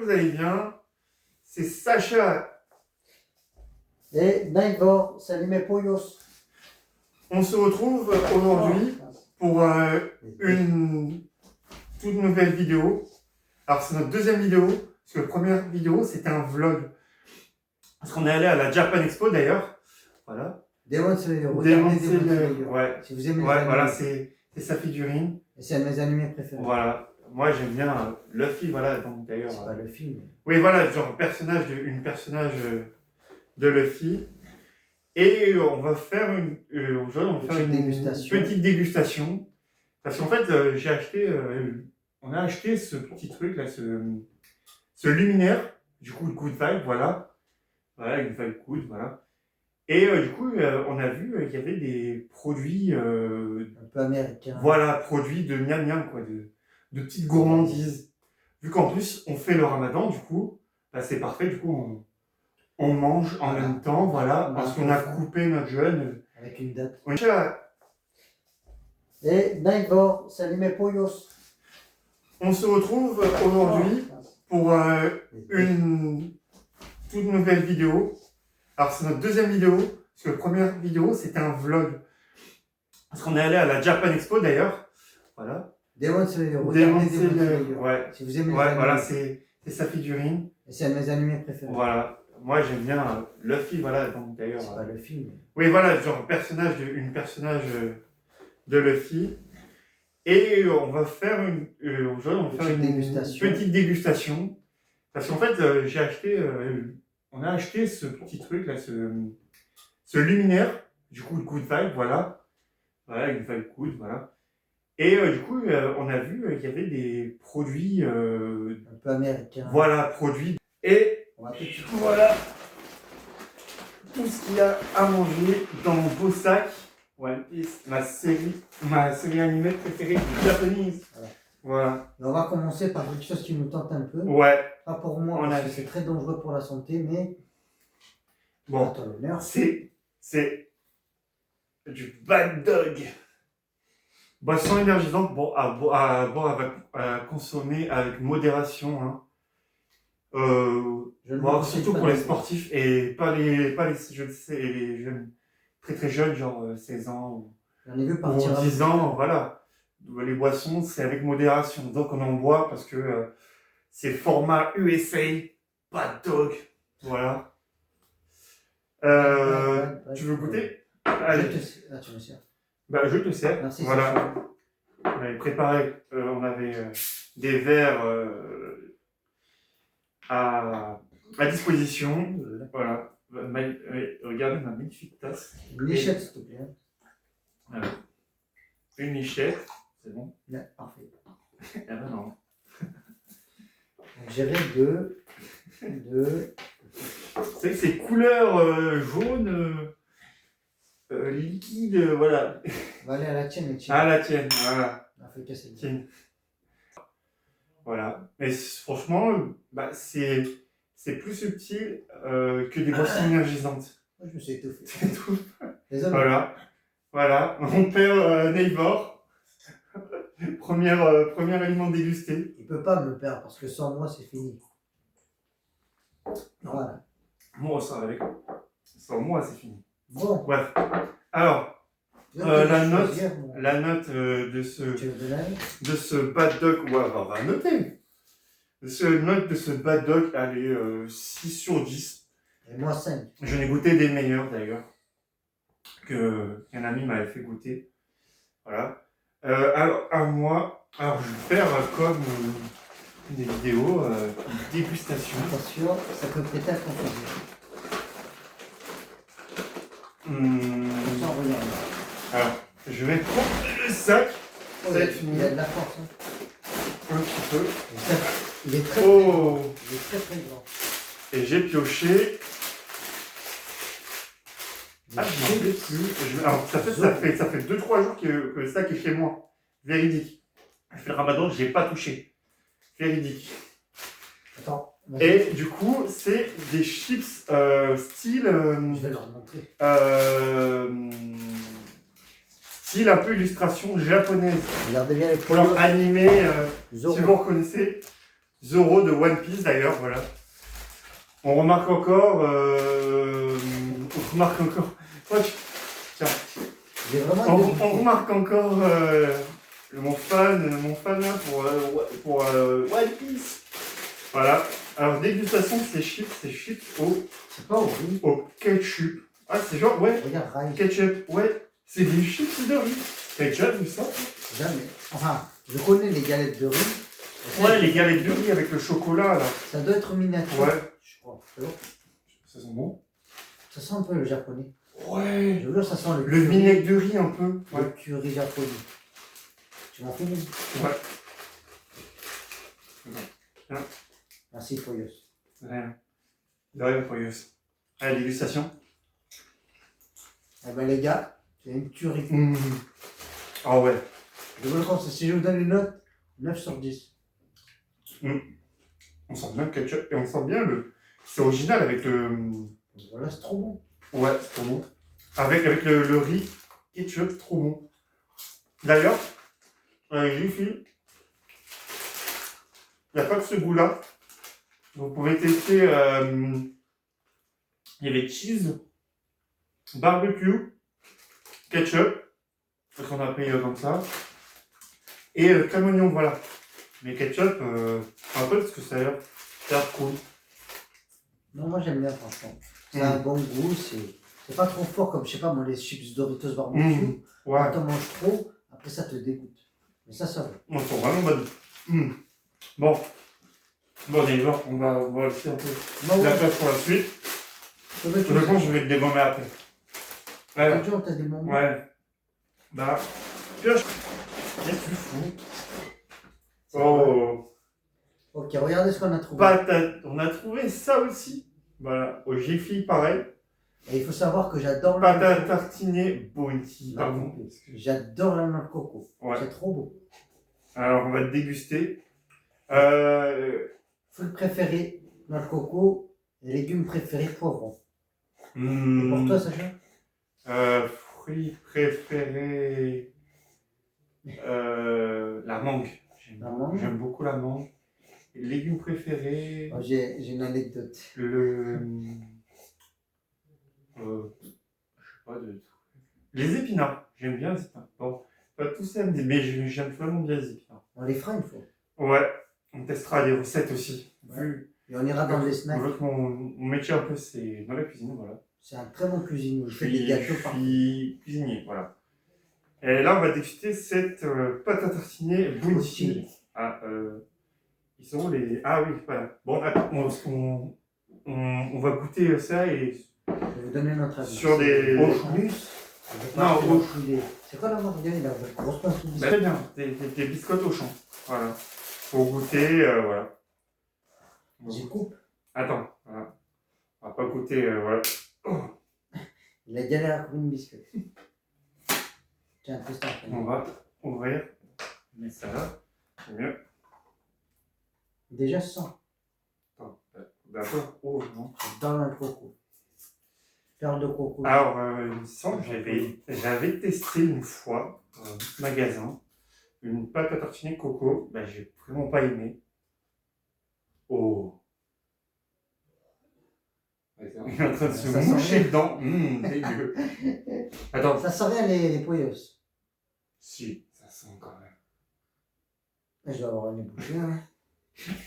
vous allez bien. C'est Sacha. Et Naivor, salut mes pollos. On se retrouve aujourd'hui pour une toute nouvelle vidéo. Alors c'est notre deuxième vidéo, parce que la première vidéo c'était un vlog. Parce qu'on est allé à la Japan Expo d'ailleurs. Voilà. Demon Slayer, Demon regardez Slayer, Demon Slayer. ouais. Si vous aimez les Ouais, animés. voilà, c'est sa figurine. Et c'est un de mes animés préférés. Voilà. Moi j'aime bien Luffy, voilà, donc d'ailleurs. C'est pas le film. Oui, voilà, genre une personnage de Luffy. Et on va faire aujourd'hui, on va faire une petite dégustation. Parce qu'en fait, on a acheté ce petit truc là, ce luminaire, du coup, Good Vibe, voilà. Voilà, une Vibe Good, voilà. Et du coup, on a vu qu'il y avait des produits. Un peu américains. Voilà, produits de miam miam, quoi, de petites gourmandises. Vu qu'en plus, on fait le ramadan, du coup, bah, c'est parfait, du coup, on mange en même temps, voilà, parce qu'on a coupé notre jeûne. Avec une date. Oui. Et Naivor, salut mes pollos. On se retrouve aujourd'hui pour une toute nouvelle vidéo. Alors c'est notre deuxième vidéo, parce que la première vidéo c'était un vlog. Parce qu'on est allé à la Japan Expo d'ailleurs. Voilà. Demon Slayer, regardez Demon Slayer. Ouais. Si vous aimez les Ouais, animés. voilà, c'est sa figurine. Et c'est un de mes animés préférés. Voilà. Moi j'aime bien Luffy, voilà, donc d'ailleurs. C'est pas le film. Oui, voilà, genre une personnage de Luffy. Et on va faire aujourd'hui, on va faire une petite dégustation. Parce qu'en fait, on a acheté ce petit truc là, ce luminaire, du coup, Good Vibe, voilà. Voilà, une Vibe Good, voilà. Et du coup, on a vu qu'il y avait des produits. Un peu américains. Voilà, produits. Et On va tout de suite. voilà tout ce qu'il y a à manger dans mon beau sac. One Piece, ma série animée préférée japonaise. Voilà. On va commencer par quelque chose qui nous tente un peu. Ouais. Pas pour moi, parce que c'est très dangereux pour la santé, mais bon, c'est du Bad Dog. Boisson énergisante, bon, à boire, à consommer avec modération. Hein. Surtout pour les sportifs et pas les jeunes, très jeunes, genre 16 ans ou 10 ans, voilà. Les boissons, c'est avec modération. Donc on en boit parce que c'est format USA, Bad Dog. Voilà. Tu veux goûter? Allez. Tu me sers. Bah, je te sers. Merci. Voilà. On avait préparé, on avait des verres à disposition. Voilà. Regardez ma magnifique tasse. Une lichette, s'il te plaît. Voilà. Une lichette, c'est bon? Ouais, parfait. Ah ben non. J'irai de... C'est que ces couleurs jaune, liquide, voilà. On va aller à la tienne, les tiennes. À la tienne, voilà. On a fait casser le Tienne. Voilà. Mais franchement, bah, c'est plus subtil que des boissons énergisantes. Moi, je me suis étouffé. C'est tout. Désolé. Voilà. Mon père Naivor. Premier aliment dégusté. Il peut pas me perdre parce que sans moi, c'est fini. Non. Voilà. Moi, ça avec. Sans moi, c'est fini. Bon. Bref. Alors, la note de ce Bad Dog, ouais, on va noter. Note de ce Bad Dog, elle est 6 sur 10. Et moi 5. J'en ai goûté des meilleurs d'ailleurs, qu'un ami m'avait fait goûter. Voilà. Alors, je vais faire comme des vidéos dégustation. Attention, ça peut prêter à confusion. Sans regarder. Alors, je vais prendre le sac. Oh, il y a de la force. Hein. Un petit peu. Il est très grand. Et j'ai pioché. Je m'en rappelle plus. Alors, ça fait 2-3 jours que le sac est chez moi. Véridique. Je fais le ramadan, je n'ai pas touché. Véridique. Attends. Et du coup, c'est des chips style. Je vais leur montrer. Style un peu illustration japonaise. Regardez bien les pour leur animé, si Zoro. vous reconnaissez. Zoro de One Piece d'ailleurs, voilà. On remarque encore... Oh, tiens. On remarque encore mon fan là, pour One Piece. Voilà. Alors, dégustation de ces chips au... C'est pas horrible. Au ketchup. Ah, c'est genre, ouais. Regarde, Rai. Ketchup, ouais. C'est des chips de riz. T'as déjà vu ça? Jamais. Enfin, je connais les galettes de riz. Ouais, les galettes de riz avec le chocolat, là. Ça doit être miniature. Ouais. Je crois. Ça sent bon? Ça sent un peu le japonais. Ouais. Je veux dire, ça sent le vinaigre de riz, un peu. Ouais. Le curry japonais. Tu m'en fais une? Ouais. Tiens. Merci, Poyos. Rien. De rien, Poyos. Allez, dégustation. Eh ben, les gars, c'est une tuerie. Ah ouais. Je vous le conseille. Si je vous donne une note, 9 sur 10. On sent bien le ketchup et on sent bien le... C'est original avec le... Voilà, c'est trop bon. Ouais, c'est trop bon. Avec le riz, ketchup, trop bon. D'ailleurs, ici, il n'y a pas que ce goût-là. Vous pouvez tester... il y avait cheese, barbecue, ketchup, parce qu'on a pris comme ça, et crème oignon, voilà. Mais ketchup, un peu parce que ça a l'air cool. Non, moi j'aime bien, franchement. C'est un bon goût, c'est pas trop fort comme, je sais pas moi, les chips Doritos barbecue. Ouais. Quand t'en manges trop, après ça te dégoûte. Mais ça va. On sent vraiment bonne. Bon, d'accord, on va laisser un peu la place pour la suite. De toute façon, je vais te dégommer après. Ouais. T'as des moments. Ouais. Bah, qu'est-ce que tu fous? Oh. Ok, regardez ce qu'on a trouvé. On a trouvé ça aussi. Voilà, au Jiffy, pareil. Et il faut savoir que j'adore pâte à tartiner Bounty. Pardon. J'adore la noix de coco. Ouais. C'est trop beau. Alors, on va déguster. Fruits préférés, noix de coco. Et légumes préférés, poivrons. Et pour toi, Sacha? Fruits préférés. La mangue. J'aime beaucoup la mangue. Légumes préférés. Oh, j'ai une anecdote. Je sais pas de. Les épinards. J'aime bien les épinards. Bon, pas tous ça, mais j'aime vraiment bien les épinards. On les fera une fois. Ouais, on testera les recettes aussi. Ouais. Et on ira dans les snacks. Mon métier un peu, c'est dans la cuisine, voilà. C'est un très bon cuisinier. Il fait des gâteaux partout. Je suis cuisinier, voilà. Et là, on va déguster cette pâte à tartiner Bounty. Ah, ils sont où les... Ah oui, voilà. Bon, attends, on va goûter ça et... Je vais vous donner notre avis. Sur des... Plus. Non, c'est quoi la marque? Il a une grosse pince de biscottes. Très bien, des biscottes au champ. Voilà. Pour goûter, voilà. J'y coupe. Attends, voilà. On va pas goûter, voilà. Oh. Il a galéré à couper une biscotte. Tiens, fais ça. On va ouvrir. Mais ça va. C'est mieux. Déjà sans. Attends, d'accord. Oh, non. Dans le coco. Fleur de coco. Alors, il me semble que j'avais testé une fois, dans un magasin, une pâte à tartiner coco. Ben, j'ai vraiment pas aimé. Oh. Il est en train de se moucher dedans. Dégueu. Attends. Ça sent rien les poyos. Si, ça sent quand même. Je dois avoir une bouchée. Hein.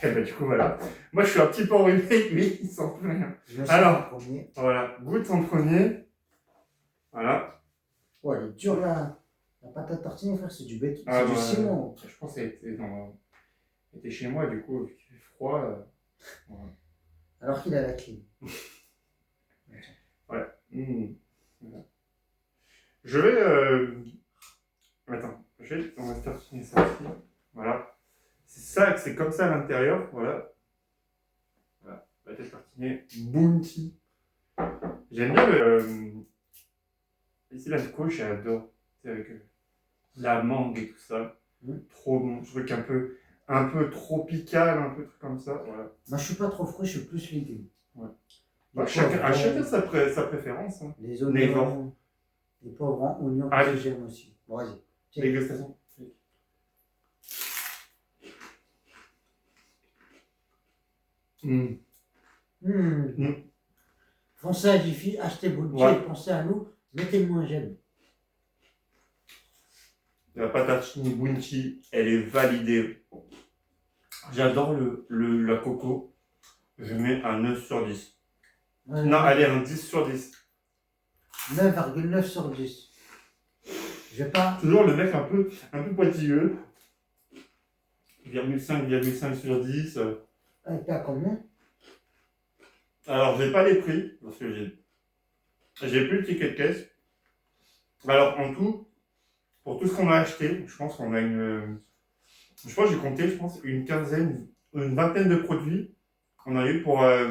Et ben du coup voilà. Moi je suis un petit peu enrhumé, lui il sent plus rien. Alors, voilà, goûte en premier. Voilà. Ouais, elle est dure la pâte à tartiner, frère, c'est du béton. Ah, c'est du ciment. Je pense qu'elle était chez moi, du coup, il fait froid. Voilà. Alors qu'il a la clim. Ouais. Voilà. Je vais. Attends, on va tartiner ça aussi. Voilà. C'est comme ça à l'intérieur, voilà. Voilà, la tête tartinée Bounty. J'aime bien ici la couche, j'adore. C'est avec la mangue et tout ça. Trop bon, truc un peu tropical, un peu truc comme ça, voilà. Moi je suis pas trop fruit, je suis plus légumes. Ouais. Bah, chacun sa préférence. Hein. Les oignons, les poivrons, oignons, que j'aime aussi. Bon, vas-y. Dégustation. Foncez à Jiffy, achetez Bounty et pensez à nous, mettez-nous un j'aime. La patatine Bounty, elle est validée. J'adore la coco. Je mets un 9 sur 10. Non, allez, un 10 sur 10. 9,9 sur 10. Je vais pas... Toujours le mec un peu pointilleux. 0,5 sur 10. T'es à combien? Alors, j'ai pas les prix, parce que j'ai plus le ticket de caisse. Alors, en tout, pour tout ce qu'on a acheté, je pense qu'on a je pense que j'ai compté, une vingtaine de produits. On a eu pour à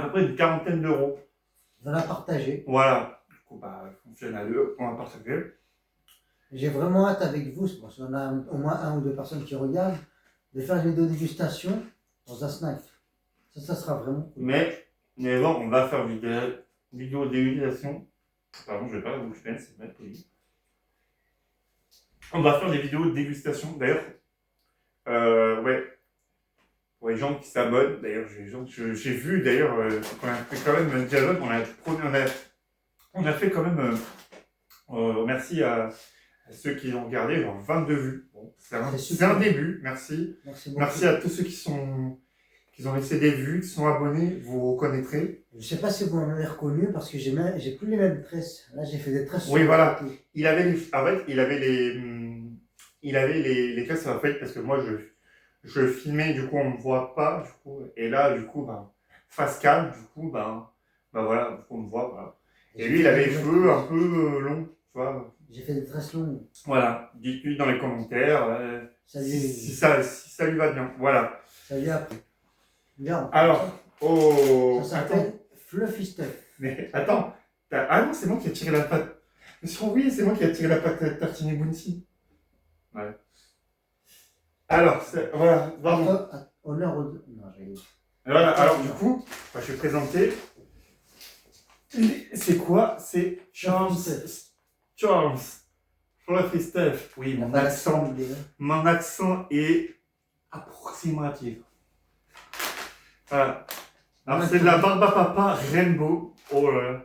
peu près une quarantaine d'euros. On a partagé. Voilà. Du coup, fonctionne à deux, on va partager. J'ai vraiment hâte avec vous, parce qu'on a au moins 1 ou 2 personnes qui regardent, de faire une vidéo dégustation dans un snack. Ça sera vraiment cool. Mais bon, on va faire une vidéo dégustation. Pardon, je vais pas vous faire, c'est mal poli. On va faire des vidéos de dégustation. D'ailleurs, pour les gens qui s'abonnent, d'ailleurs, j'ai vu d'ailleurs qu'on a fait quand même un dialogue, on a fait quand même, merci à ceux qui ont regardé, genre 22 vues. Bon, c'est un début, merci. Merci à tous ceux qui ont laissé des vues, qui sont abonnés, vous reconnaîtrez. Je ne sais pas si vous m'avez reconnu parce que j'ai plus les mêmes tresses. Là, j'ai fait des tresses. Oui, voilà. Il avait les tresses en fait parce que moi je filmais, du coup on me voit pas, du coup, et là du coup face cam, du coup voilà, du coup on me voit, voilà. Et lui il avait les cheveux un peu longs, tu vois. J'ai fait des tresses longues. Voilà, dites-lui dans les commentaires si ça lui va bien, voilà. Ça lui a pris. Bien. Alors, ça s'appelle Fluffy Stuff. Mais attends, ah non, c'est moi qui ai tiré la pâte. Oui, c'est moi qui ai tiré la pâte tartine Bounty. Ouais. Alors, voilà. Honneur aux deux. Non, j'ai... Voilà, alors du coup, je vais présenter. C'est quoi? C'est Charms. Fluffy Stuff. Oui, mon accent est approximatif. Voilà. Alors, c'est de la barbe à papa Rainbow. Oh là là.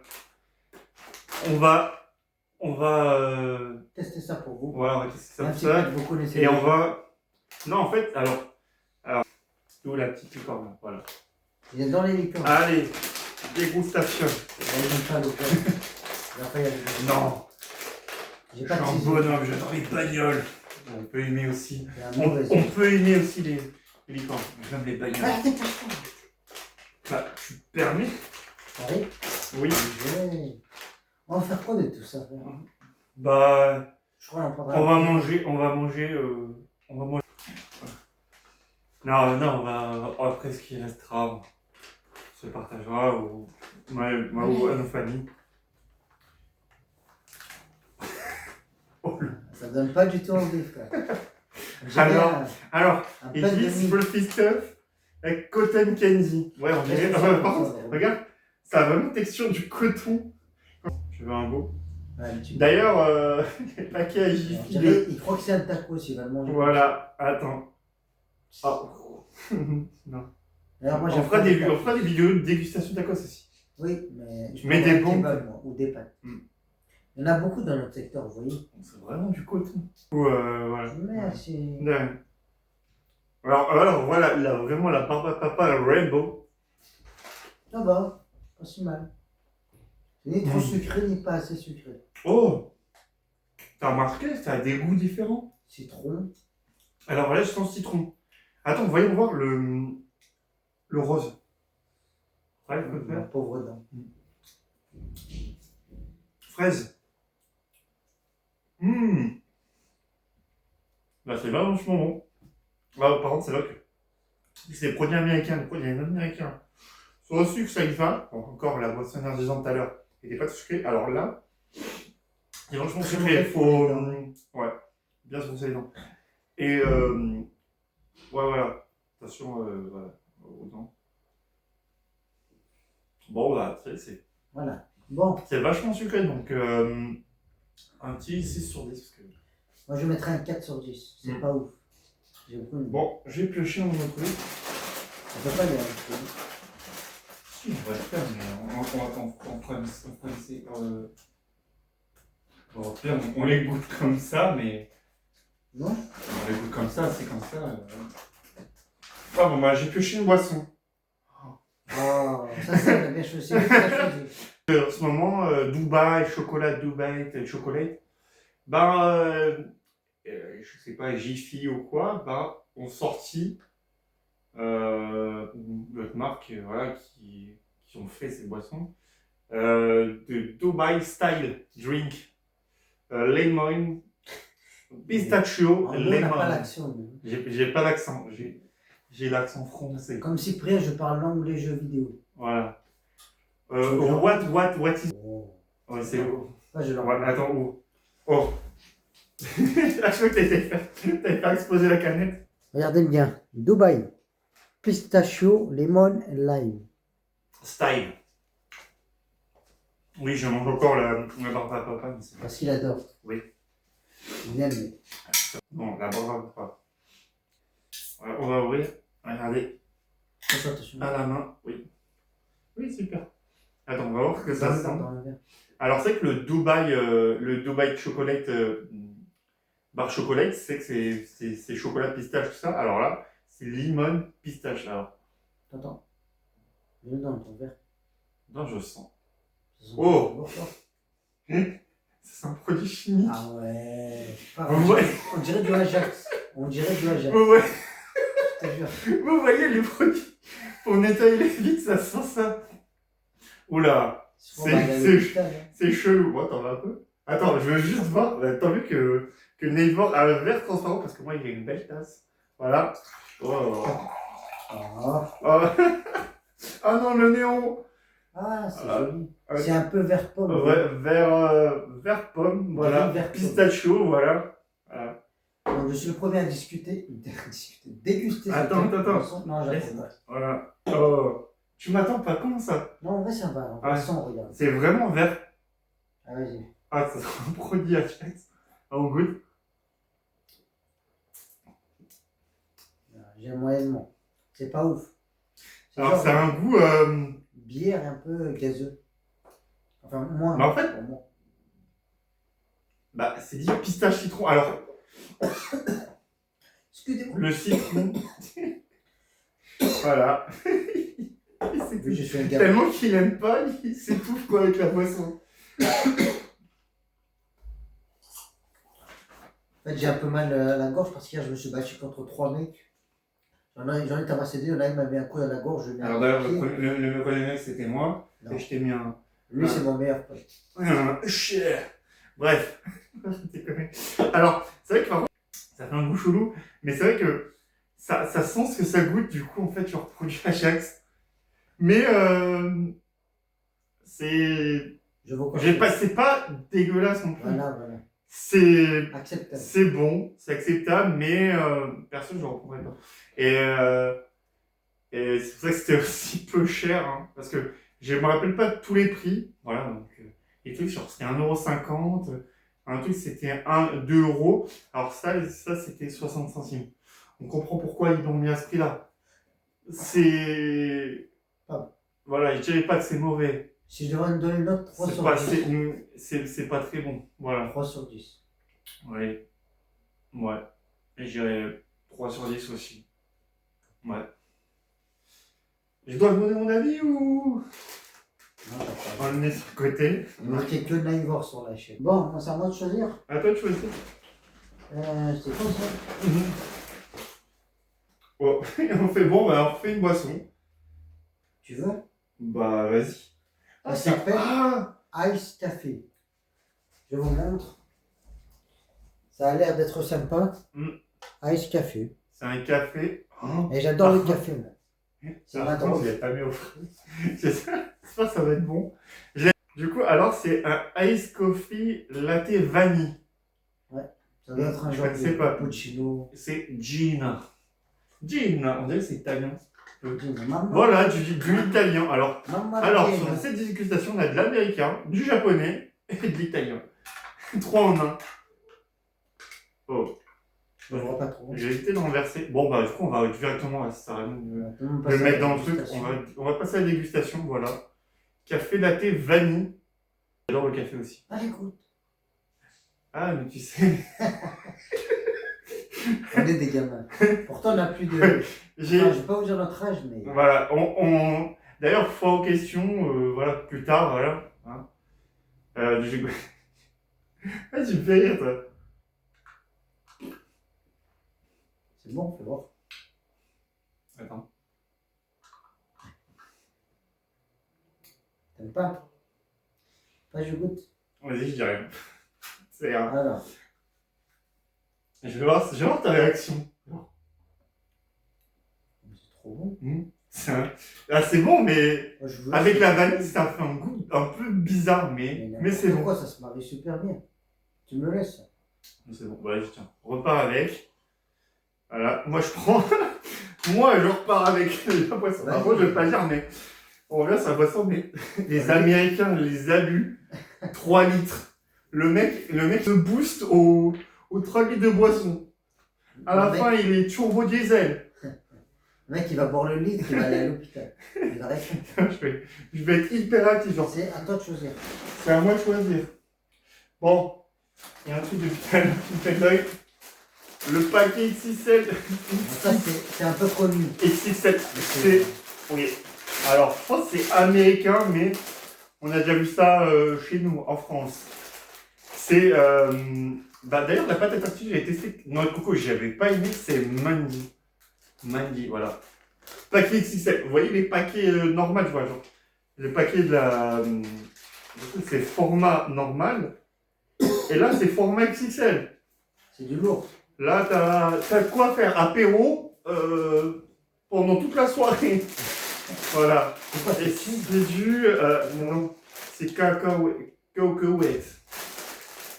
On va tester ça pour vous. Voilà, on va tester ça pour ça. Vous connaissez. Et on va. Non, en fait, alors. D'où la petite licorne, voilà. Il est dans les licornes. Allez, dégustation. Non. Je suis un bonhomme, j'adore les bagnoles. On peut aimer aussi. On peut aimer aussi les licornes. J'aime les bagnoles. Tu permets? Oui. On va faire quoi de tout ça? Je crois on va manger. Non, après ce qui restera, on se partagera ou à nos familles. Ça donne pas du tout envie, frère. Alors, ils disent Fluffy Stuff avec cotton candy. Ouais, on dirait. Par contre, regarde, ça a vraiment texture du coton. Je veux un beau. D'ailleurs, les paquets à Jiffy. Il croit que c'est un taco s'il va le manger. Voilà, attends. Oh. Non. Alors, moi, on fera des vidéos de dégustation tacos aussi. Oui, mais. Je mets des bons. Ou des pâtes. Il y en a beaucoup dans notre secteur, vous voyez. C'est vraiment du coton. Voilà. Merci. Alors voilà, vraiment la barbe à papa Rainbow. Ça va, pas si mal. Ni trop sucré, ni pas assez sucré. Oh! T'as remarqué, ça a des goûts différents. Citron. Alors là, je sens citron. Attends, voyons voir le rose. Ouais, la pauvre dent. Fraise. Là, c'est vachement bon. Par contre, c'est là que c'est des produits américains, des produits américains. Sur le sucre, ça y va. Bon, encore la boisson énergisante tout à l'heure n'était pas sucrée. Alors là, c'est vachement sucré. Il faut. Ouais, bien se brosser les dents. Et voilà. Attention, voilà, aux dents. Bon, là, c'est. Voilà. Bon. C'est vachement sucré, donc un petit 6 sur 10. Parce que... Moi, je mettrais un 4 sur 10. C'est pas ouf. Bon, j'ai pioché mon truc. peut pas dire. Si, on va le faire, mais on fera essayer. On les goûte comme ça, mais. Non? On les goûte comme ça, c'est comme ça. Ah bon, bah j'ai pioché une boisson. Oh, ça, on a bien choisi. C'est lui qui a choisi. En ce moment, Dubaï, chocolat Dubaï, chocolat, ben, je sais pas, Jiffy ou quoi, ben, ont sorti d'autres marques voilà, qui ont fait ces boissons, de Dubai Style Drink, Lemon, Pistachio, En gros, on n'a Lemon. pas l'accent. J'ai pas l'accent, j'ai l'accent français. Comme Cyprien, je parle l'anglais jeux vidéo. Voilà. What is. Oh. Ouais, c'est. Pas je Ouais, attends, où? Oh! Ah, je crois que t'avais pas explosé la canette. Regardez bien. Dubaï. Pistachio, lemon and lime. Style. Oui, je mange encore la barbe à papa. Mais c'est... Parce qu'il adore. Oui. Il aime. Mais... Non, la barbe à papa. Ouais, on va ouvrir. Regardez. Attention. À la main. Oui. Oui, super. Attends, on va voir ce que ça sent. Dans le verre. Alors, c'est que le Dubaï Chocolate, bar chocolate, c'est que c'est chocolat pistache, tout ça. Alors là, c'est limon pistache. Alors, Attends. Mets-le dans ton verre. non, je sens. Ça sent Oh. bon, ça. C'est un produit chimique. Ah ouais. Ouais. On dirait du Ajax. On dirait du Ajax. Ouais. Je te jure. Vous voyez les produits pour nettoyer les vitres, ça sent ça. Oula. C'est chelou. Moi, t'en veux un peu? Attends, je veux juste voir. T'as vu que Neymar a un verre transparent parce que moi, il a une belle tasse. Voilà. Oh. Ah. Oh. Ah non, le néon. Ah, c'est joli. C'est un peu vert pomme. Ouais, vert pomme, voilà. Vert pomme. Pistachio, voilà. Voilà. Donc, je suis le premier à déguster. Attends. Non, j'attends pas. Voilà. Oh. Tu m'attends pas, comment ça? Non, en vrai, ça va. En vrai, sans, regarde. C'est vraiment vert. Ah, vas-y. Ah, ça sera un produit à Ajax. Ah, on goûte. J'aime moyennement. C'est pas ouf. Alors, c'est un goût. Bière un peu gazeux. Enfin, moins. Mais en fait, bah, c'est dit pistache citron. Alors, excusez-moi. le citron. Voilà. Oui, je suis un gars. Tellement qu'il aime pas, il s'étouffe quoi avec la boisson. En fait, j'ai un peu mal à la gorge parce qu'hier, je me suis battu contre 3 mecs. J'en ai tabassé 2, il y en a un qui m'avait un coup à la gorge. Alors d'ailleurs, le premier mec, c'était moi. Non. Et je t'ai mis un... Lui, c'est mon meilleur pote. Bref. Alors, c'est vrai que par contre, ça fait un goût chelou, mais c'est vrai que ça sent ce que ça goûte, du coup, en fait, genre produit Ajax. Mais c'est... C'est pas dégueulasse non plus. Voilà. C'est acceptable. C'est bon, c'est acceptable, mais perso, je ne reprendrai pas. Et c'est pour ça que c'était aussi peu cher, hein, parce que je ne me rappelle pas tous les prix. Voilà, donc les trucs, genre c'était 1,50 €, un truc c'était 2 €. Alors ça c'était 60 centimes. On comprend pourquoi ils l'ont mis à ce prix-là. C'est... Voilà, je dirais pas que c'est mauvais. Si je devrais me donner une note, 3 sur 10. C'est pas très bon. Voilà. 3 sur 10. Oui. Ouais. Et je dirais 3 sur 10 aussi. Ouais. Je dois donner mon avis ou... Non, on va le met sur le côté. Il marquait que Naivor sur la chaîne. Bon, c'est à moi de choisir. À toi de choisir. C'est quoi ça? Oh, on fait bon, bah on refait une boisson. Tu veux? Bah vas-y. Ça s'appelle Ice Café. Je vous montre. Ça a l'air d'être sympa. Ice Café. C'est un café. Oh. Et j'adore le café, moi. C'est un drôle. Il pas mis au frais. J'espère que ça va être bon. Du coup, alors c'est un Ice Coffee Latte Vanille. Ouais. Ça doit être un genre de cappuccino. C'est Gin. Gin, on dirait que c'est italien. Maman. Voilà, du italien. Alors Maman, sur cette dégustation, on a de l'américain, du japonais et de l'italien. 3 en 1. Oh. Je ne vois pas trop. J'ai évité de renverser. Bon, bah, du coup, on va directement, ça sert à rien de le mettre dans le truc. On va passer à la dégustation, voilà. Café latte vanille. J'adore le café aussi. Ah, écoute. Ah, mais tu sais. On est des gamins. Pourtant, on n'a plus de. Je ne vais pas vous dire notre âge, mais. Voilà, d'ailleurs, fois aux questions, voilà, plus tard, voilà. Hein. Ah, tu me fais rire, toi. C'est bon, fais voir. Attends. T'aimes pas? Pas, je goûte. Vas-y, je dis rien. C'est rien. Alors. Je vais voir ta réaction. C'est trop bon. Ah, c'est bon, mais avec la vanille, ça ça fait un goût un peu bizarre, mais c'est bon. Pourquoi ça se marie super bien? Tu me laisses? C'est bon, ouais, tiens. On repart avec. Voilà, moi je prends. Moi je repars avec la boisson. Moi je vais pas dire, mais on revient sur la boisson, mais les Américains les abus. 3 litres. Le mec se booste aux 3 litres de boisson. À la fin, il est turbo diesel. Le mec, il va boire le litre, il va aller à l'hôpital. Je vais être hyper actif. Genre. C'est à toi de choisir. C'est à moi de choisir. Bon, il y a un truc de putain qui me fait de l'œil. Le paquet XXL. Ça, c'est un peu connu. XXL, c'est. Oui. Alors, je pense que c'est américain, mais on a déjà vu ça chez nous, en France. C'est. D'ailleurs, la pâte à tartiner, j'ai testé. Non, le coco, j'avais pas aimé, c'est Mandy. Mandy, voilà. Paquet XXL. Vous voyez les paquets normaux, je vois, genre. Le paquet de la. C'est format normal. Et là, c'est format XXL. C'est du lourd. Là, t'as quoi faire apéro pendant toute la soirée. Voilà. Et si c'est du. Non, c'est cacahuète.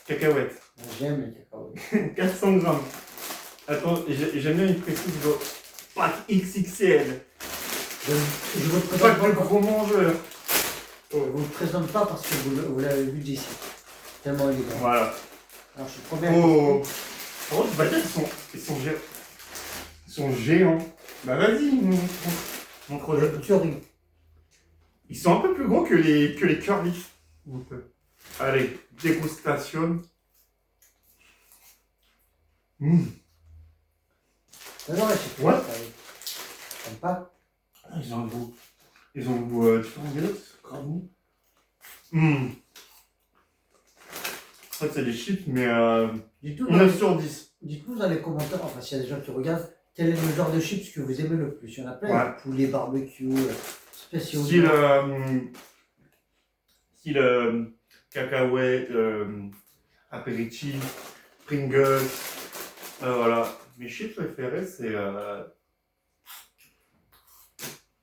Cacahuète. J'aime les cacahuètes. 400 grammes. Attends, j'aime bien une précise de pack XXL. Je vous présente Pack pas de gros mangeurs. Je ne vous le présente pas parce que vous l'avez vu d'ici. Tellement élégant. Voilà. Alors je suis trop bien. Oh. Par contre, bah, ils sont géants. Bah vas-y, montre-le. Tuerie. Ils sont un peu plus gros que les curly. Allez, dégustation. Non, c'est Ouais. T'aimes pas? Ils ont un goût. Tu fais un gâteau, c'est grave bon. En fait, c'est des chips, mais 9 sur 10. Dites-nous dans les commentaires, enfin s'il y a des gens qui regardent, quel est le genre de chips que vous aimez le plus? Il y en a plein, Ouais. Poulet, barbecue, spéciaux. Style cacahuètes, apéritif, Pringles. Voilà. Mes chips préférés, c'est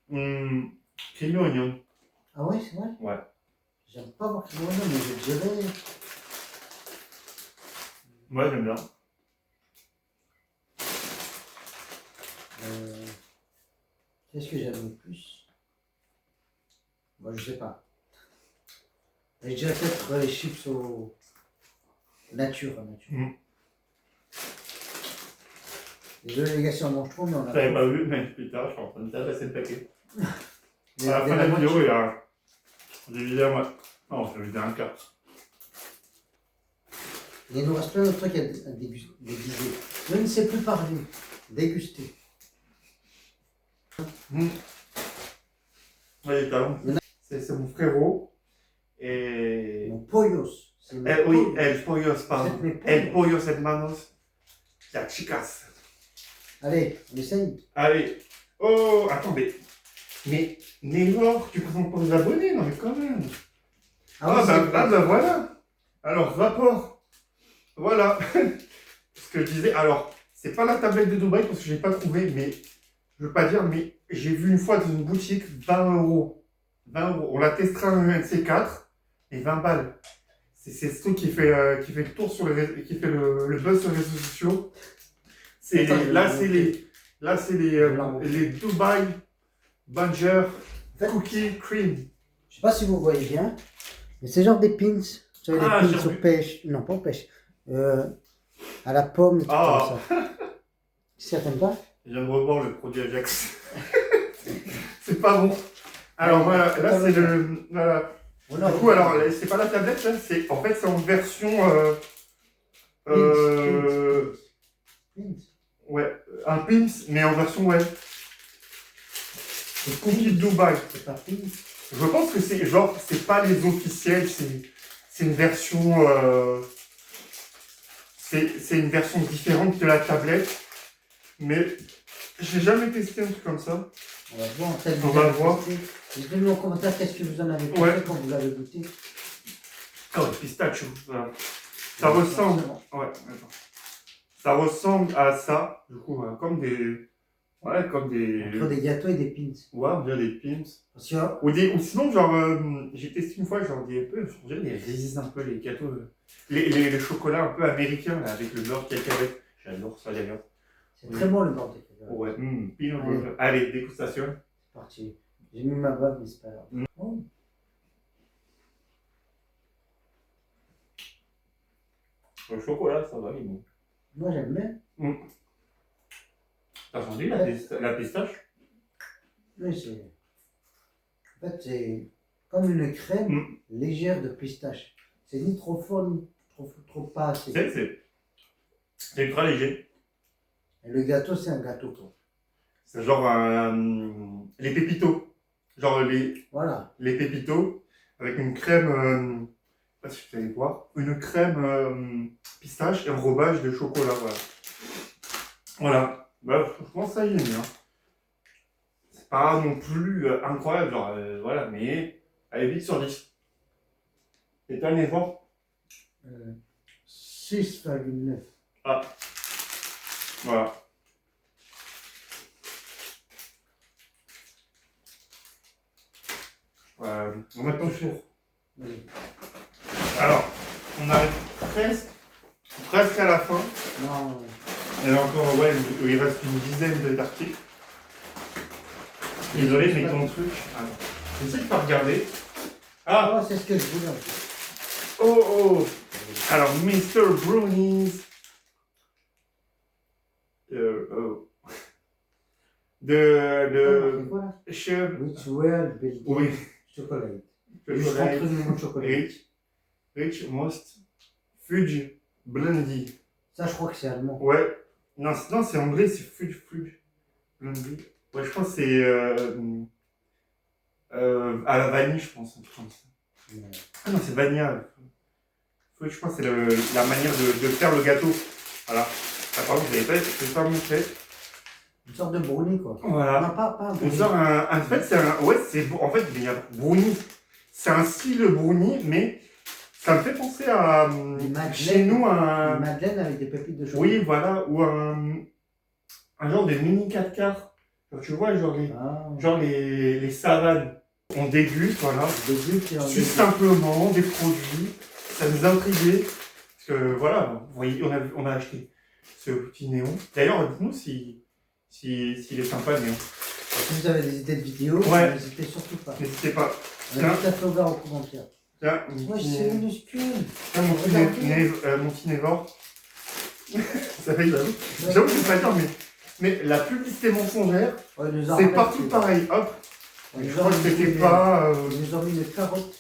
Creamy Onion. Ah ouais, c'est vrai? Ouais. J'aime pas voir Creamy Onion, mais je dirais. Moi, j'aime bien. Qu'est-ce que j'aime le plus? Moi, je sais pas. Je dirais peut-être les chips au nature. Désolé les gars si on mange trop, mais on a. Je t'avais pas vu, mais putain, je suis en train de tabasser le paquet. À la fin de la la vidéo, il y a. J'ai vidé à moi. Non, j'ai vidé un quart. Il nous reste plein de trucs à déguster. Je ne sais plus parler. Déguster. Allez, talons. C'est mon frérot. Et. Mon pollos. Oui, el pollos, pardon. El pollos hermanos. La chicas. Allez, on essaye. Allez. Oh, attendez. Mais Nélor, tu présentes pour les abonnés? Non, mais quand même. Bah voilà. Alors, rapport. Voilà. Ce que je disais. Alors, c'est pas la tablette de Dubaï parce que j'ai pas trouvé, mais je veux pas dire, mais j'ai vu une fois dans une boutique 20 €. 20 €. On la testera un NC4 et 20 balles. C'est ce truc qui fait le tour sur qui fait le buzz sur les réseaux sociaux. Là, c'est les Dubai Banger Cookie Cream. Je sais pas si vous voyez bien, mais c'est genre des pins. Vous savez, des pins aux pêche. Non, pas aux pêche. À la pomme, tout comme ça. Ça t'aime pas? Je viens de revoir le produit Ajax. C'est pas bon. Alors voilà, là c'est le. Voilà. Du coup, alors, c'est pas la tablette, là, c'est en fait c'est en version. Ouais, un Pimps, mais en version ouais. C'est Cookie de Dubaï. C'est pas Pimps. Je pense que c'est genre, c'est pas les officiels, c'est une version. C'est une version différente de la tablette. Mais j'ai jamais testé un truc comme ça. On va voir, on va voir. Dites-nous en commentaire qu'est-ce que vous en avez pensé quand vous l'avez goûté. Ah ouais, pistachio. Voilà. Ça ressemble. Ouais, attends. Ça ressemble à ça, du coup, comme des. Ouais, comme des. Entre des gâteaux et des pins. Ouais, on dirait des pimps. Attention. Ou sinon, genre, j'ai testé une fois, genre, on dirait des raisins un peu, les gâteaux. Les chocolats un peu américains, là, avec le beurre cacahuète. J'adore ça d'ailleurs. C'est très bon le beurre de cacahuète. Ouais, pinot butter. Allez, dégustation. C'est parti. J'ai mis ma bave, mais c'est pas grave. Oh. Le chocolat, ça va, il est bon. Moi, j'aime bien. T'as senti la pistache? Oui, c'est. En fait, c'est comme une crème légère de pistache. C'est ni trop fort, ni trop pas assez. C'est ultra léger. Et le gâteau, c'est un gâteau, quoi. C'est genre les pépitos. Genre Voilà. Les pépitos avec une crème. Je sais pas si vous allez voir. Une crème pistache et enrobage de chocolat. Voilà. Voilà. Bah, franchement, ça y est bien. C'est pas non plus incroyable, genre, voilà, mais allez, 8 sur 10. C'est un effort. 6,9. Ah. Voilà. On va maintenant sur. Oui. Alors, on arrive presque à la fin. Non. Il y a encore, ouais, il reste une dizaine d'articles. Désolé, mais ton truc. J'essaie de pas regarder. Ah, c'est ce que je voulais en fait. Oh. Alors, Mr. Brownies. De chef. Rituel Belgian. Oui. Chocolat. Chocolat. Rich Most Fudge Blondie. Ça, je crois que c'est allemand. Ouais. Non, c'est anglais, c'est Fudge Blondie. Ouais, je pense que c'est à la vanille, je pense. Ah non, c'est vanilla. Je pense que c'est la manière de faire le gâteau. Voilà. Ah, pardon, je l'avais pas montré. Une sorte de brownie, quoi. Voilà. Non, pas un brownie. En fait, c'est un. Ouais, c'est. En fait, il y a brownie. C'est un style brownie, mais ça me fait penser à. Chez nous, une madeleine avec des pépites de chocolat. Oui, voilà. Ou un genre de mini 4 quarts. Tu vois, genre les savanes. On déguste, voilà. Juste simplement des produits. Ça nous intriguait. Parce que voilà, vous voyez, on a acheté ce petit néon. D'ailleurs, dites-nous s'il est sympa, le néon. Si vous avez des idées de vidéos, n'hésitez surtout pas. N'hésitez pas. On a tout à fait ouvert en commentaire. Tiens, c'est minuscule. Tiens, mon petit névore. Ça fait j'avoue. J'avoue que je ne pas dire, mais la publicité mensongère, c'est partout pareil. Hop. Je crois que c'était pas. Ils nous ont mis une carotte.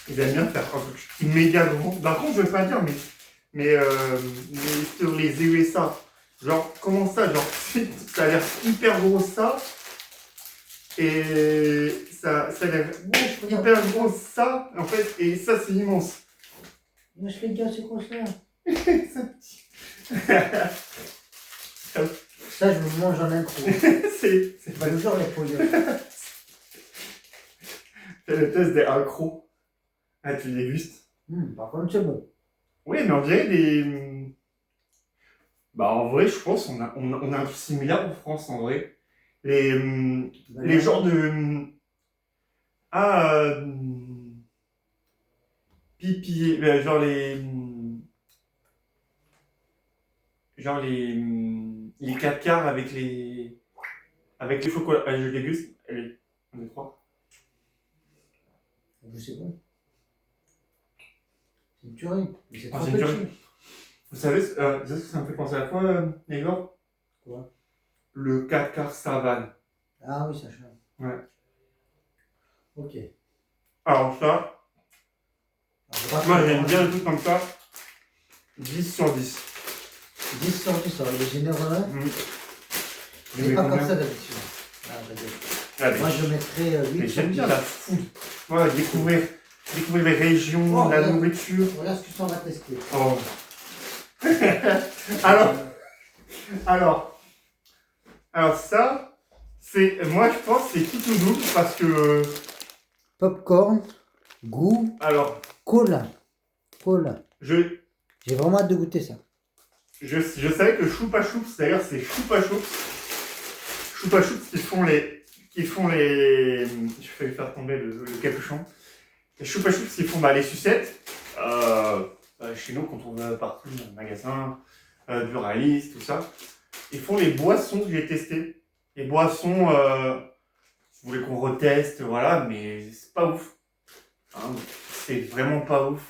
Il aime bien faire un truc méga gros. Par contre, je ne veux pas dire, mais sur les USA, genre, comment ça, genre, ça a l'air hyper gros ça, et ça a l'air hyper gros ça, en fait, et ça, c'est immense. Moi, je fais gaffe, c'est quoi ça? Ça, je me mange en intro. C'est pas le genre, les polio. Fais le test des accros. Ah, tu dégustes. Par contre, c'est bon. Oui, mais on dirait des. Bah, en vrai, je pense qu'on a un truc similaire en France, en vrai. Les genres de. Pipi. Genre les. Genre les 4 quarts avec les chocolats. Allez, je déguste. Allez, 1, 2, 3. C'est bon. C'est une tuerie. C'est trop c'est une tuerie. petit. Vous savez ce que ça me fait penser à quoi, Igor? Quoi? Le 4 quarts savane. Ah oui, ça change. Ouais. Ok. Alors ça, moi j'aime bien le truc comme ça. 10 sur 10. 10 sur 10, alors il est généreux là. Je Il mets n'est pas combien? comme ça d'habitude. Ah, Allez. moi je mettrais 8 Mais sur j'aime 10. bien la food. Voilà, découvrir les régions, Oh, la regarde. nourriture. Voilà ce que ça on va tester. Oh. alors ça, c'est, moi je pense que c'est qui tout double parce que, Popcorn, goût, alors, cola. Cola. je J'ai vraiment hâte de goûter ça. savais que Choupa Choups, d'ailleurs c'est Choupa Choups. Choupa Choups qui font les, je vais faire tomber le capuchon. Les Choupa Choups qui font les sucettes. Chez nous, quand on va partout dans le magasin, Duralis, tout ça, ils font les boissons que j'ai testées. Les boissons, je voulais qu'on reteste, voilà, mais c'est pas ouf. Hein, c'est vraiment pas ouf.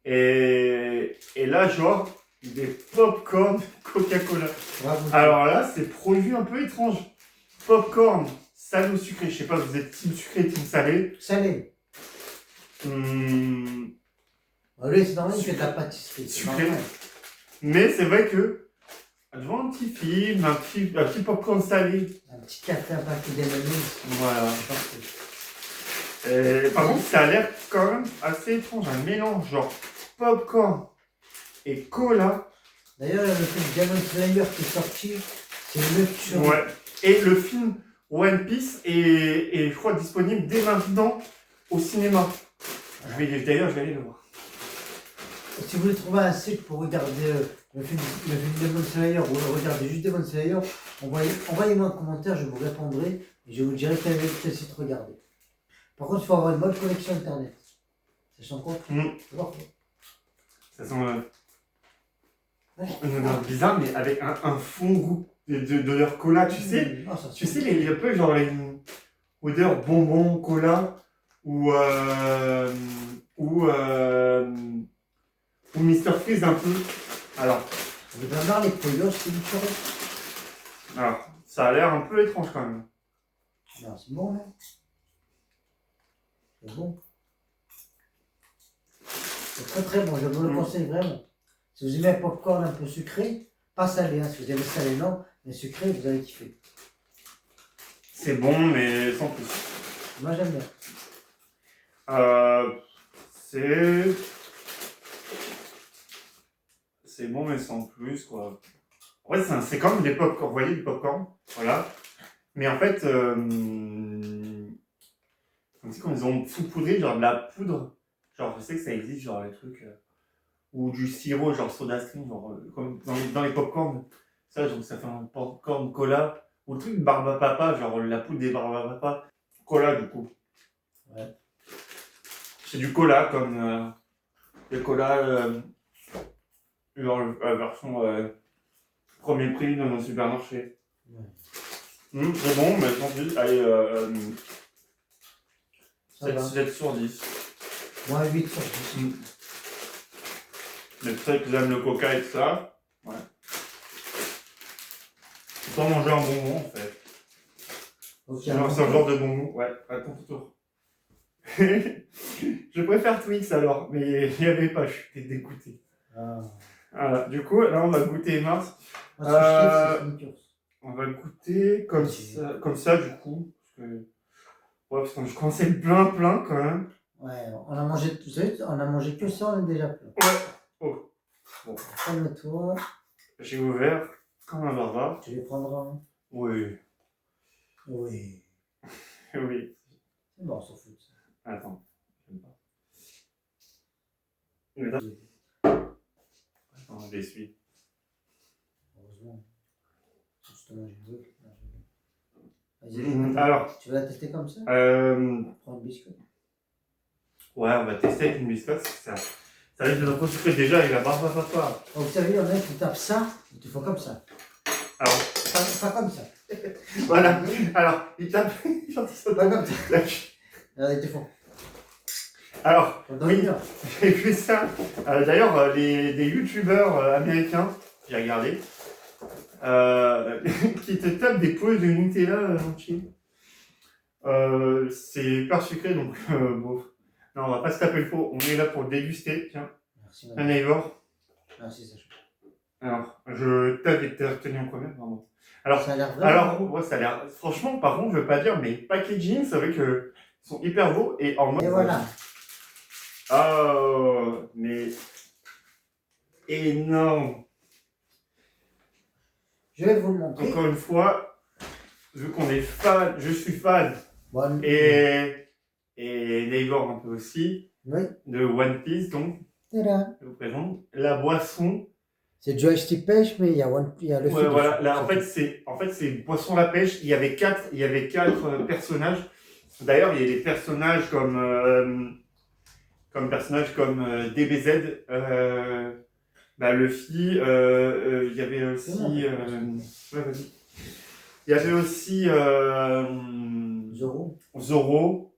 Et là, genre, des popcorn Coca-Cola. Bravo. Alors là, c'est produit un peu étrange. Popcorn, salé ou sucré. Je sais pas, vous êtes team sucré, team salé. Salé. Lui, c'est normal, il fait de la pâtisserie. Sucré. Mais c'est vrai que, devant un petit film, un petit popcorn salé. Un petit café, un paquet d'ananas. Voilà. C'est parfait. Par contre, ça a l'air quand même assez étrange. Un mélange genre popcorn et cola. D'ailleurs, le film Demon Slayer qui est sorti, c'est une tuerie. Ouais. Et le film One Piece est je crois, disponible dès maintenant au cinéma. D'ailleurs, je vais aller le voir. Si vous voulez trouver un site pour regarder le film Demon Slayer ou regarder juste Demon Slayer, envoyez-moi un commentaire, je vous répondrai et je vous dirai quel site regarder. Par contre, il faut avoir une bonne connexion internet. Ça sent quoi? Ça sent une odeur bizarre, mais avec un fond goût d'odeur cola, tu sais. Tu sais, il y a un peu genre une odeur bonbon, cola ou Mr Freeze un peu. Alors, Vous allez voir les pollos, c'est différent. Alors, ça a l'air un peu étrange quand même. Non, c'est bon, là. C'est bon. C'est très très bon, je vous le conseille vraiment. Si vous aimez un popcorn un peu sucré, pas salé, hein. Si vous aimez salé, non, mais sucré, vous allez kiffer. C'est bon, mais sans plus. Moi, j'aime bien. C'est bon, mais sans plus, quoi. En fait, c'est comme des popcorn, vous voyez, du popcorn, voilà. Mais en fait, comme si quand ils ont saupoudré, genre de la poudre, genre je sais que ça existe, genre les trucs, ou du sirop, genre soda stream, genre comme dans les popcorn, ça, donc ça fait un popcorn cola, ou le truc Barbapapa, genre la poudre des Barbapapa, cola du coup. Ouais. C'est du cola comme le cola, genre la version premier prix dans un supermarché. Ouais. C'est bon, mais tant pis, allez, 7 sur 10. Moi, 8 sur 10. Mais c'est vrai que j'aime le coca et tout ça. Ouais. Tu peux manger un bonbon en fait. Okay, C'est un genre de bonbon. Ouais, à ton tour. Je préfère Twix alors, mais il n'y avait pas, je suis dégoûté. Voilà, du coup, là on va goûter Mars. Moi, ce que je kiffe, c'est Snickers. On va le goûter comme ça du coup. Parce que je commençais plein quand même. Ouais, on a mangé, vous savez, on a mangé que ça, on est déjà plein. Ouais. Oh. Bon. Calme-toi. J'ai ouvert comme un barbare. Tu les prendras, hein? Oui. Oui. Oui. C'est bon, on s'en fout de ça. Attends. J'aime pas. Attends, je l'essuie. Heureusement. Justement, j'ai deux. Vas-y, alors. Tu veux la tester comme ça? Prends le biscuit. Ouais, on va tester avec une biscotte. Ça risque de trop sucré déjà avec la barbe à papa. Donc, vous savez, il y en a qui tapent ça, ils te font comme ça. Alors. Pas comme ça. Voilà. Alors, ils tapent. Pas comme ça. Regarde, ils te font. Alors, Pendant oui, une heure. j'ai vu ça. D'ailleurs, des youtubeurs américains, j'ai regardé, qui te tapent des pots de Nutella entiers. C'est hyper sucré, donc bon. Non, on va pas se taper le pot. On est là pour le déguster. Tiens, Merci, un madame. Ivor. Merci, Sacha. Alors, je t'avais retenu en premier, vraiment. Alors, Ça a l'air vraiment beau. ouais, ça a l'air. Franchement, par contre, je veux pas dire, mais packaging, c'est vrai que ils sont hyper beaux et en mode. Et voilà. Oh, mais énorme. Je vais vous le montrer. Encore une fois, vu qu'on est fan, je suis fan, Bon, et Neighbor un peu aussi, oui. de One Piece, donc, Tada. je vous présente la boisson. C'est joystick pêche, mais il y a le Ouais, fil voilà, dessus. là, en fait, c'est boisson à la pêche. Il y avait quatre personnages. D'ailleurs, il y a des personnages comme DBZ, Luffy, il y avait aussi, ouais, vas-y. Il y avait aussi Zoro. Zoro.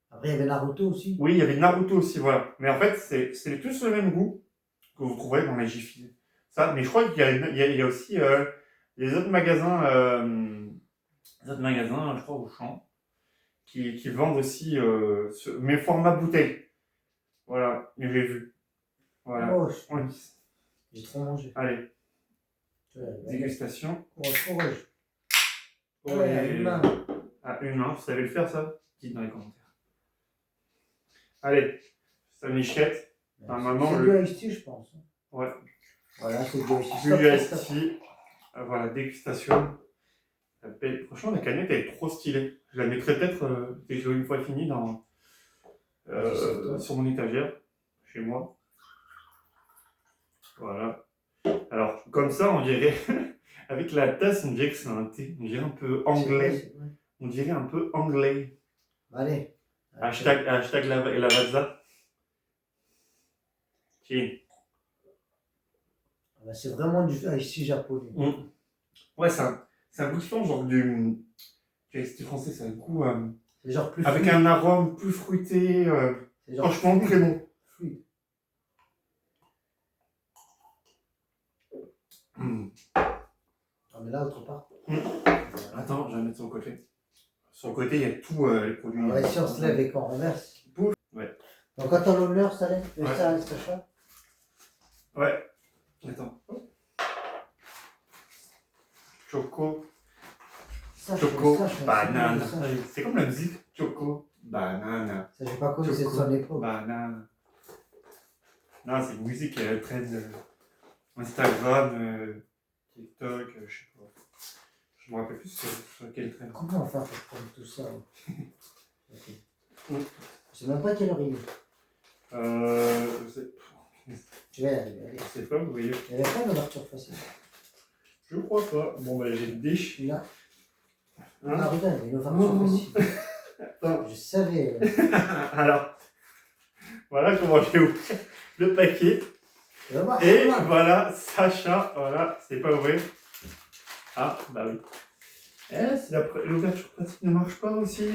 Après, il y avait Naruto aussi. Oui, il y avait Naruto aussi, voilà. Mais en fait, c'est tous le même goût que vous trouverez dans les Jiffy. Ça, mais je crois qu'il y a, il y a aussi les autres magasins, je crois, au champ, qui vendent aussi mes formats bouteilles. Voilà, mais j'ai vu. Voilà. Oh, Ouais. j'ai trop mangé. Allez, Ouais, dégustation. oh, trop rouge. Oh, Ouais, et- à une main. À une main, vous savez le faire ça? Dites dans les commentaires. Allez, ça michette. Normalement, C'est le- du iced tea, je pense. Ouais, Voilà, c'est du iced tea. du Stop, stop. iced tea. Voilà, dégustation. Franchement, la canette, elle est trop stylée. Je la mettrai peut-être, dès que j'aurai une fois fini, sur mon étagère, chez moi. Voilà. Alors, comme ça, on dirait, avec la tasse, on dirait que c'est un thé. On dirait un peu anglais. Ouais. On dirait un peu anglais. Allez. Hashtag Lavazza. Qui Ah bah, c'est vraiment du iced tea japonais. Ouais, c'est un goût différent, genre du iced français, c'est un goût C'est genre plus avec fluide. un arôme plus fruité, C'est genre franchement fluide. très bon. Fluide. Ah, mais là, autre part. Attends, je vais mettre sur le côté. Sur le côté, il y a tout les produits. Ah ouais, si on se lève et qu'on renverse. Pouf. Ouais. Donc, quand on l'honneur, ça lève. Ouais. Ça reste chaud. Ouais. Attends. Choco. Ça, Choco. ça, je Banane. ça. C'est comme la musique. Choco. Banane. Ça, j'ai pas connu, c'est de Choco. son époque. Banane. Non, c'est une musique qui traîne Instagram, TikTok, je sais pas. Je me rappelle plus sur quel traîne. Comment on fait pour prendre tout ça? Ok. Mm. Je sais même pas quelle heure il est. Je sais, Je vais y arriver. Allez. je sais pas, vous voyez. Il n'y avait pas d'ouverture facile. Je crois pas. Bon, bah, j'ai le dish. Celui-là. Hein. Ah, regarde, il y a une ouverture facile. Attends. Je savais. Alors, voilà comment j'ai ouvert le paquet. Tu vas voir, Et tu vas voir. voilà, Sacha, voilà, c'est pas ouvert. Ah, bah oui. Si l'ouverture pratique ne marche pas aussi.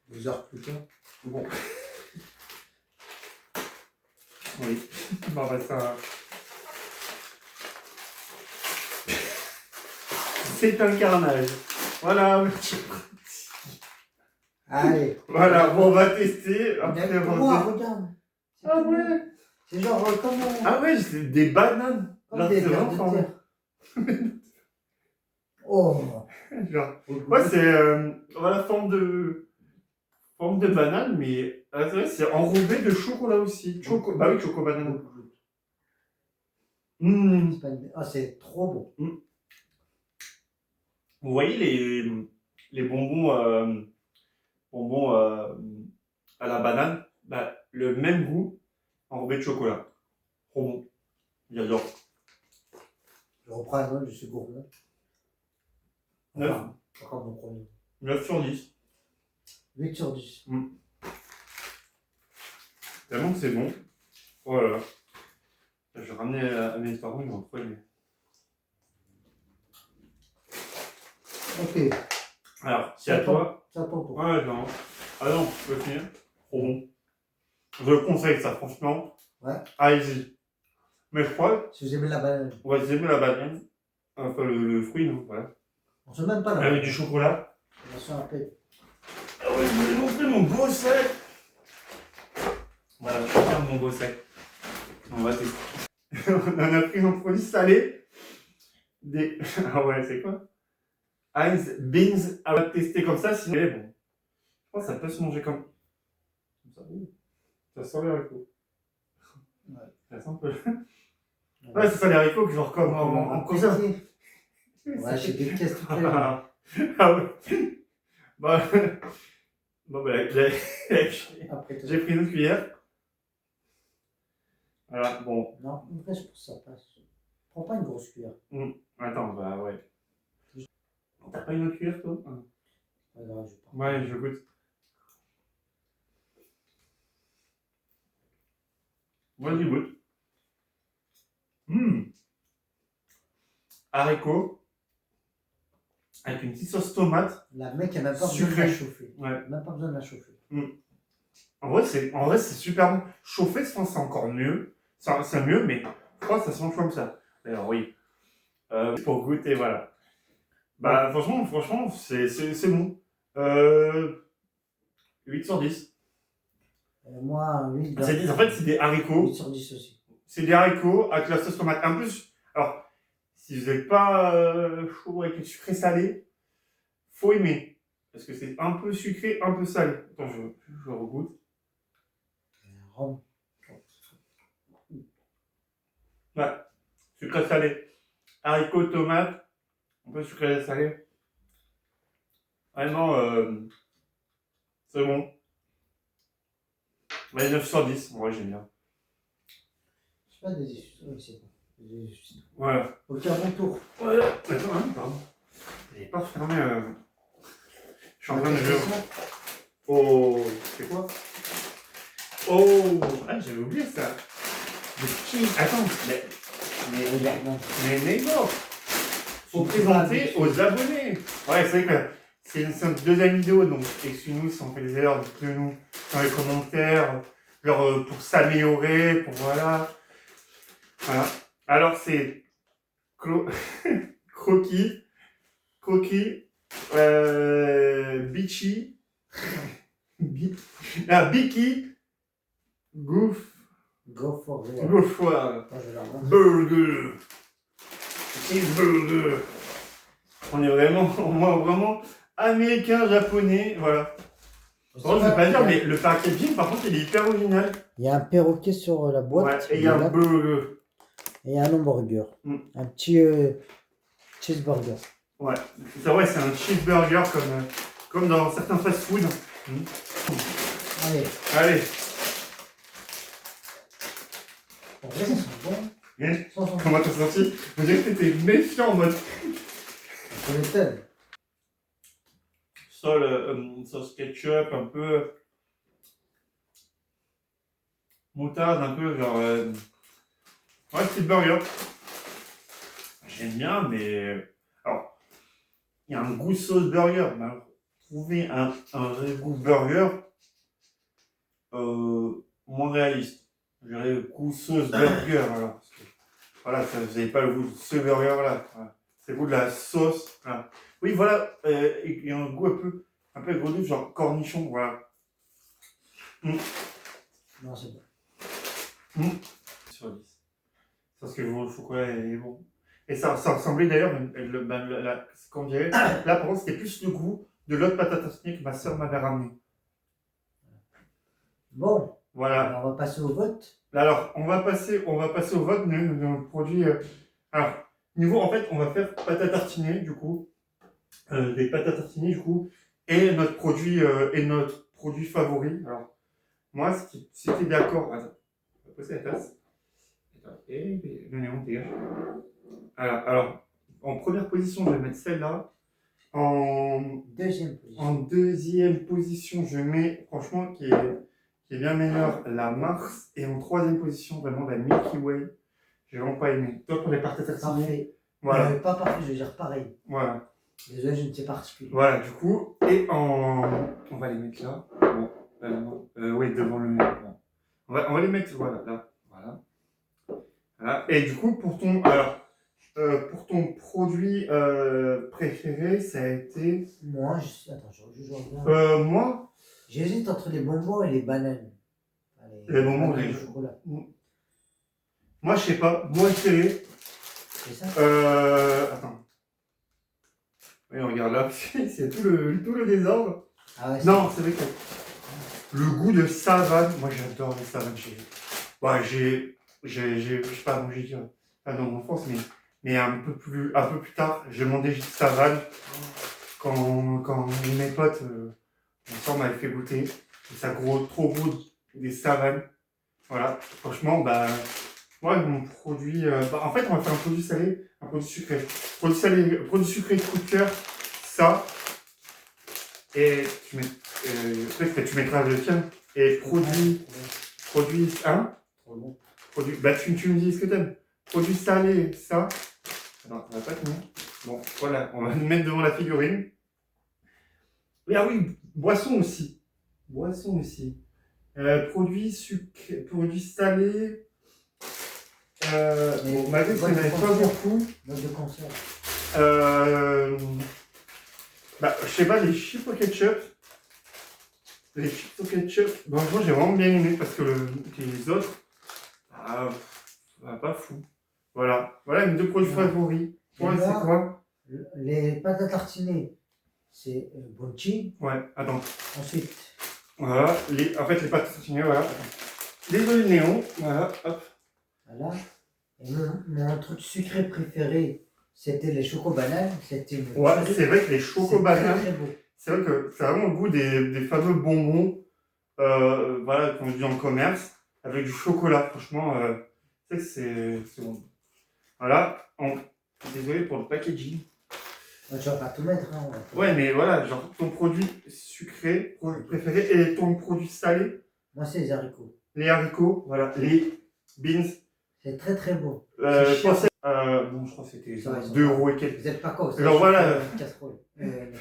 2 heures plus tard. Bon. Oui. Bon, bah ça. C'est un carnage. Voilà, ouverture pratique. Allez. Voilà, bon, on va tester. Après Moi, avoir. regarde. C'est Ah tout ouais. bon. C'est genre comme, Ah ouais, c'est des bananes. comme Genre, des c'est vers vraiment de formé. terre. Oh. Genre. Ouais, c'est voilà, forme de banane, mais c'est vrai, c'est enrobé de chocolat aussi. Bah oui, choco banane. Mmh. C'est pas une- Ah, c'est trop bon. Vous voyez les bonbons, à la banane, bah, le même goût enrobé de chocolat. Trop bon. J'adore. Je reprends un autre, je suis gourmand. 9. Encore mon premier. 9 sur 10. 8 sur 10. Tellement que c'est bon. Oh là là. Je vais ramener à mes parents, ils vont trop aimer. Ok. Alors, c'est à toi. C'est à ton tour. Ouais, non. Ah non, je peux finir. trop bon. Je le conseille, ça, franchement. Ouais. Allez-y. Mais je crois, Si vous aimez la banane. ouais, si vous aimez la banane, enfin le fruit, non, voilà. On se met pas là. Avec du chocolat. Attention après. Ah ouais, je vais vous montrer mon beau sac. Voilà, je regarde mon beau sac. On va tester. On en a pris un produit salé. Des... Ah ouais, c'est quoi? Heinz Beans. On va tester comme ça, sinon. Mais bon. Je pense que ça peut se manger comme ça. Ça sent les haricots. Ouais. Ça sent un peu. Ouais, c'est ça les haricots que je recommande en conserve. Ouais, j'ai des pièces tout à l'heure. Ah ouais. Bon, bon bah, j'ai pris une autre cuillère. Voilà, bon. Non, en vrai, je pense que ça passe. Prends pas une grosse cuillère. Attends, bah ouais. T'as pas une autre cuillère, toi? Alors, Ouais, je goûte. Moi, je goûte. Haricots. Avec une petite sauce tomate. La mec, elle n'a pas besoin de la chauffer. Ouais. Elle n'a pas besoin de la chauffer. En vrai, c'est super bon. Chauffer, je pense que c'est encore mieux. C'est mieux, mais je crois que ça se mange comme ça. Alors oui. Pour goûter, voilà. Bah, franchement, c'est bon. 8 sur 10. Moi, 8. En fait, c'est des haricots. 8 sur 10 aussi. C'est des haricots avec la sauce tomate. En plus, alors, si vous n'êtes pas chaud avec le sucré salé, faut aimer. Parce que c'est un peu sucré, un peu salé. Attends, je regoute. Rome. Ouais, sucré salé. Haricots, tomates, un peu sucré salé. Vraiment, c'est bon. Ouais, 9 sur 10, moi j'aime bien. Je sais pas des issues. Oui, c'est bon. Voilà. Ok, à mon tour. Ouais, attends, hein, pardon. J'ai pas fermé. Je suis en train de jouer. Oh, c'est quoi? Oh, ah, j'avais oublié ça. Le petit. Attends, mais non. Faut présenter aux abonnés. Ouais, c'est vrai que c'est notre deuxième vidéo, donc excusez-nous si on fait des erreurs, dites-le nous dans les commentaires, genre pour s'améliorer, pour voilà. Voilà. Alors c'est Croquis, Bichi, Biki, Gauffoir, Burger, Cheeseburger. On est vraiment américain, japonais, voilà. Bon, je vais pas dire, mais le packaging, par contre, il est hyper original. Il y a un perroquet sur la boîte. Ouais, et il y a un burger. Et un hamburger. Un petit cheeseburger. Ouais, c'est vrai, c'est un cheeseburger comme dans certains fast-food. Allez. En vrai, ça sent bon. Comment t'as senti? On dirait que t'étais méfiant en mode. On m'étonne. Sauce ketchup, un peu. Moutarde, un peu genre. Ouais, petit burger. J'aime bien, mais. Alors, il y a un goût sauce burger. Mais alors, trouver un vrai goût burger moins réaliste. Je dirais goût sauce burger alors. Parce que, voilà, vous n'avez pas le goût de ce burger là. Voilà. C'est le goût de la sauce. Voilà. Oui, voilà, il y a un goût un peu gros genre cornichon, voilà. Non, c'est bon. Sur 10. Parce que le chocolat est bon. Et ça ressemblait d'ailleurs, quand on dirait, là par contre c'était plus le goût de l'autre patate à que ma soeur m'avait ramené. Bon. Voilà. Alors, on va passer au vote. Alors, on va passer au vote de nos produits. Alors, niveau, en fait, on va faire pâte à tartiner, du coup. Des pâtes à tartiner, du coup. Et notre produit favori. Alors, moi, si t'es d'accord. Attends, on va passer la tasse. Attends, venez, on dégage. Alors, en première position, je vais mettre celle-là. En deuxième position, je mets, franchement, qui est bien meilleure, la Mars. Et en troisième position, vraiment, la Milky Way. J'ai vraiment pas aimé. Toi, pour les pâtes à tartiner. Parfait. Voilà. Pas parfait, je veux dire pareil. Voilà. Désolé, je ne sais pas particulier. Voilà, du coup. Et on va les mettre là. Bon. Oui, devant le mur. Bon. On va les mettre, voilà, là. Voilà. Voilà. Et du coup, pour ton produit préféré, ça a été... Moi, attends, je regarde. Moi, j'hésite entre les bonbons et les bananes. les bonbons, les chocolat. Moi, je sais pas. Moi, je dirais... C'est ça? Attends. Oui, regarde là, c'est tout le désordre. Ah ouais, non, c'est vrai que le goût de savane, moi j'adore les savanes. Je sais pas mangé dire, pas dans mon enfance, mais un peu plus tard, j'ai mangé des savane quand mes potes, ensemble, m'avaient fait goûter. Et ça trop goût des savanes. Voilà, franchement, bah, moi, mon produit, en fait, on va faire un produit salé, un produit sucré. Produit salé, produit sucré de coup de cœur, ça. Et peut-être que tu mettras le tien. Et produit, hein? Produit, bah, tu me dis ce que t'aimes. Produit salé, ça. Non, ça va pas tenir. Bon, voilà, on va nous mettre devant la figurine. Et ah oui, boisson aussi. Boisson aussi. Produit sucré, produit salé. Bon, malgré qu'il n'y en avait pas beaucoup. Mode de conserve. Bah, je sais pas, les chips au ketchup. Les chips au ketchup. Bon, moi j'ai vraiment bien aimé parce que les autres, pas fou. Voilà. Voilà mes deux produits favoris. Toi, c'est quoi? Les pâtes à tartiner, c'est Bonchi. Ouais, attends. Ensuite. Voilà. En fait, les pâtes à tartiner, voilà. Les œufs néon, voilà, hop. Voilà. Et mon truc sucré préféré, c'était les chocobananes. Ouais, c'est vrai que les chocobananes, c'est vrai que c'est vraiment le goût des fameux bonbons voilà, qu'on dit en commerce, avec du chocolat. Franchement, c'est bon. Voilà. Désolé pour le packaging. Ouais, tu vas pas tout mettre. Hein, ouais, mais voilà, genre ton produit sucré, préféré, et ton produit salé. Moi, c'est les haricots. Les haricots, voilà. Les beans. C'est très très bon. Bon, je crois que c'était 2 € et quelques. Vous n'êtes pas quoi? Alors voilà. Casserole.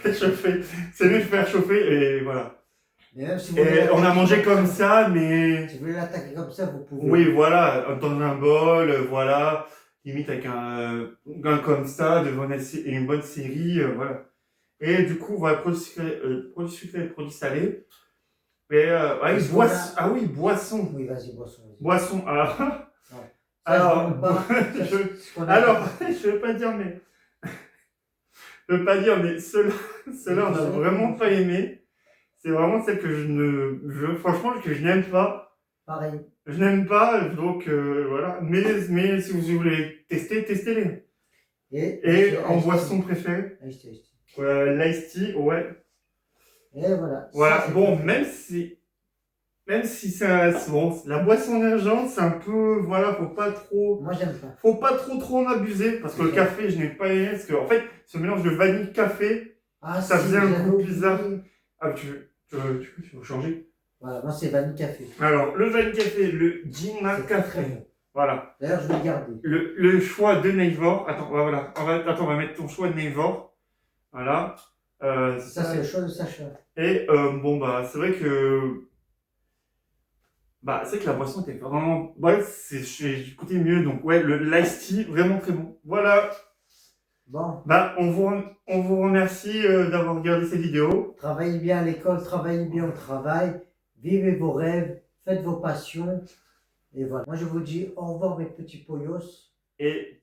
Chauffer. C'est mieux de faire chauffer et voilà. Mais même si on a mangé comme ça, mais. Si vous voulez l'attaquer comme ça, vous pouvez. Oui, voilà, dans un bol, voilà. Limite avec un comme ça, devant une bonne série, voilà. Et du coup, voilà, produit sucré et produit salé. Et boisson. Ah oui, boisson. Oui, vas-y, boisson. Boisson, alors. Non. Alors, je veux pas dire, mais. Ceux-là, on n'a vraiment pas aimé. C'est vraiment celle que franchement, que je n'aime pas. Pareil. Je n'aime pas, donc voilà. Mais si vous voulez tester, testez-les. Et en boisson préférée? L'ice tea, ouais. Et voilà. Voilà, ça, bon, même si c'est bon, la boisson énergisante, c'est un peu, voilà, faut pas trop. Moi, j'aime pas. Faut pas trop en abuser, parce que le café, je n'ai pas aimé, parce que, en fait, ce mélange de vanille-café, ça faisait un goût bizarre. Ah, tu veux changer? Voilà, moi, c'est vanille-café. Alors, le vanille-café, le Gina Café. Bon. Voilà. D'ailleurs, je vais le garder. Le choix de Neivor. Attends, voilà. On va mettre ton choix de Neivor. Voilà. Ça, c'est le choix de Sacha. Et bon, bah, c'est vrai que. Bah, c'est que la boisson était vraiment. Ouais, j'ai écouté mieux. Donc, ouais, l'ice tea, vraiment très bon. Voilà. Bon. Bah, on vous remercie d'avoir regardé cette vidéo. Travaillez bien à l'école, travaillez bien au travail. Vivez vos rêves, faites vos passions. Et voilà. Moi, je vous dis au revoir, mes petits poyos. Et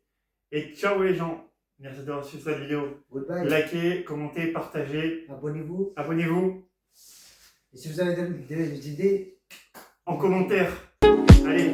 ciao les gens. Merci d'avoir suivi cette vidéo. Goodbye. Likez, commentez, partagez. Abonnez-vous. Abonnez-vous. Et si vous avez des idées, en commentaire. Allez.